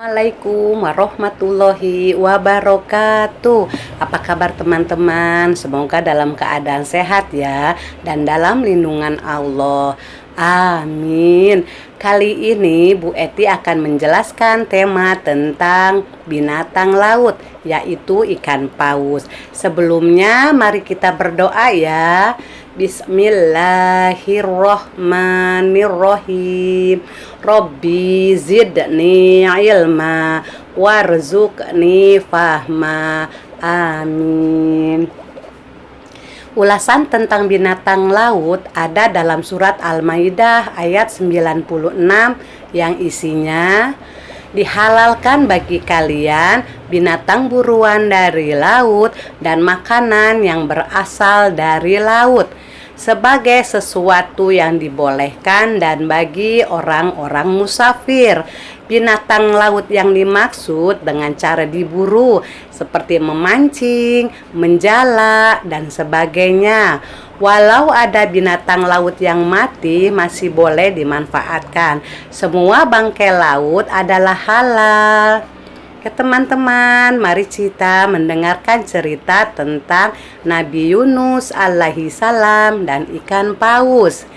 Assalamualaikum warahmatullahi wabarakatuh. Apa kabar teman-teman? Semoga dalam keadaan sehat ya, dan dalam lindungan Allah. Amin. Kali ini Bu Eti akan menjelaskan tema tentang binatang laut, yaitu ikan paus. Sebelumnya mari kita berdoa ya. Bismillahirrohmanirrohim. Robbi zidni ilma warzuqni fahma. Amin. Ulasan tentang binatang laut ada dalam surat Al-Maidah ayat 96 yang isinya, dihalalkan bagi kalian binatang buruan dari laut dan makanan yang berasal dari laut sebagai sesuatu yang dibolehkan dan bagi orang-orang musafir. Binatang laut yang dimaksud dengan cara diburu seperti memancing, menjala, dan sebagainya. Walau ada binatang laut yang mati, masih boleh dimanfaatkan. Semua bangkai laut adalah halal. Ya teman-teman, mari kita mendengarkan cerita tentang Nabi Yunus alaihi salam dan ikan paus.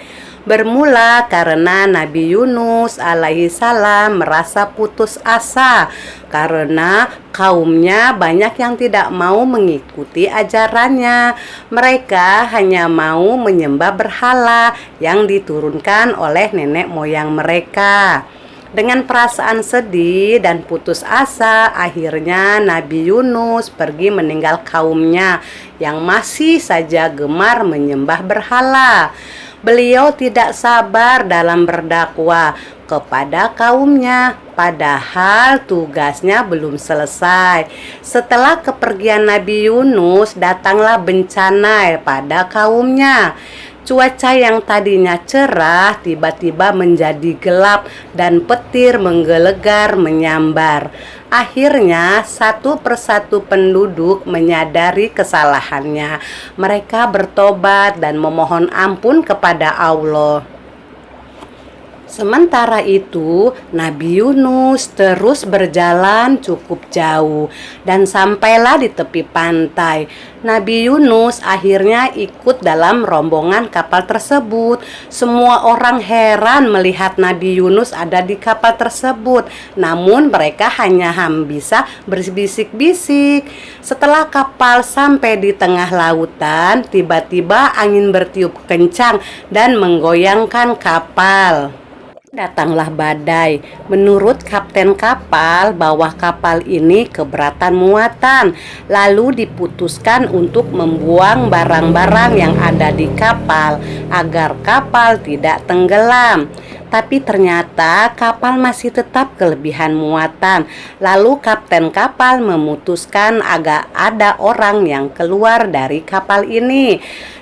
Bermula karena Nabi Yunus alaihi salam merasa putus asa karena kaumnya banyak yang tidak mau mengikuti ajarannya. Mereka hanya mau menyembah berhala yang diturunkan oleh nenek moyang mereka. Dengan perasaan sedih dan putus asa, akhirnya Nabi Yunus pergi meninggal kaumnya yang masih saja gemar menyembah berhala. Beliau tidak sabar dalam berdakwah kepada kaumnya, padahal tugasnya belum selesai. Setelah kepergian Nabi Yunus, datanglah bencana pada kaumnya. Cuaca yang tadinya cerah tiba-tiba menjadi gelap dan petir menggelegar menyambar. Akhirnya satu persatu penduduk menyadari kesalahannya. Mereka bertobat dan memohon ampun kepada Allah. Sementara itu, Nabi Yunus terus berjalan cukup jauh dan sampailah di tepi pantai. Nabi Yunus akhirnya ikut dalam rombongan kapal tersebut. Semua orang heran melihat Nabi Yunus ada di kapal tersebut, namun mereka hanya bisa berbisik-bisik. Setelah kapal sampai di tengah lautan, tiba-tiba angin bertiup kencang dan menggoyangkan kapal. Datanglah badai. Menurut kapten kapal bahwa kapal ini keberatan muatan, lalu diputuskan untuk membuang barang-barang yang ada di kapal agar kapal tidak tenggelam. Tapi ternyata kapal masih tetap kelebihan muatan. Lalu kapten kapal memutuskan agar ada orang yang keluar dari kapal ini.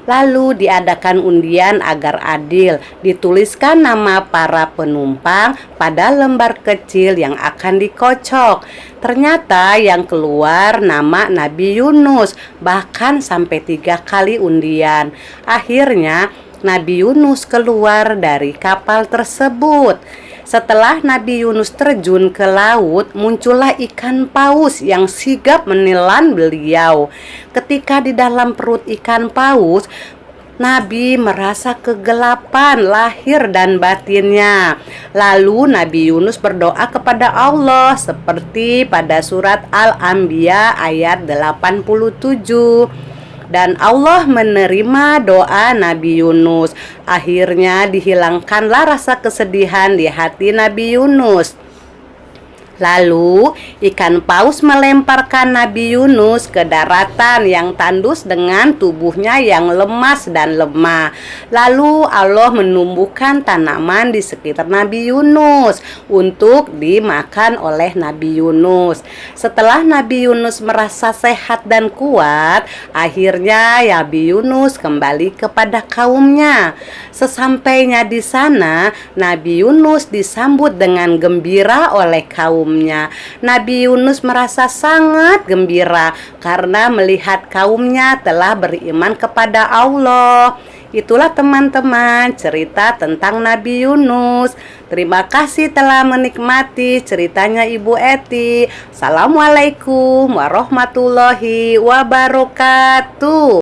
Lalu diadakan undian agar adil. Dituliskan nama para penumpang pada lembar kecil yang akan dikocok. Ternyata yang keluar nama Nabi Yunus, bahkan sampai 3 kali undian. Akhirnya Nabi Yunus keluar dari kapal tersebut. Setelah Nabi Yunus terjun ke laut, muncullah ikan paus yang sigap menelan beliau. Ketika di dalam perut ikan paus, Nabi merasa kegelapan lahir dan batinnya. Lalu Nabi Yunus berdoa kepada Allah seperti pada surat Al-Anbiya ayat 87. Dan Allah menerima doa Nabi Yunus. Akhirnya dihilangkanlah rasa kesedihan di hati Nabi Yunus. Lalu ikan paus melemparkan Nabi Yunus ke daratan yang tandus dengan tubuhnya yang lemas dan lemah. Lalu Allah menumbuhkan tanaman di sekitar Nabi Yunus untuk dimakan oleh Nabi Yunus. Setelah Nabi Yunus merasa sehat dan kuat, akhirnya Nabi Yunus kembali kepada kaumnya. Sesampainya di sana, Nabi Yunus disambut dengan gembira oleh kaumnya. Nabi Yunus merasa sangat gembira karena melihat kaumnya telah beriman kepada Allah. Itulah teman-teman cerita tentang Nabi Yunus. Terima kasih telah menikmati ceritanya Ibu Eti. Assalamualaikum warahmatullahi wabarakatuh.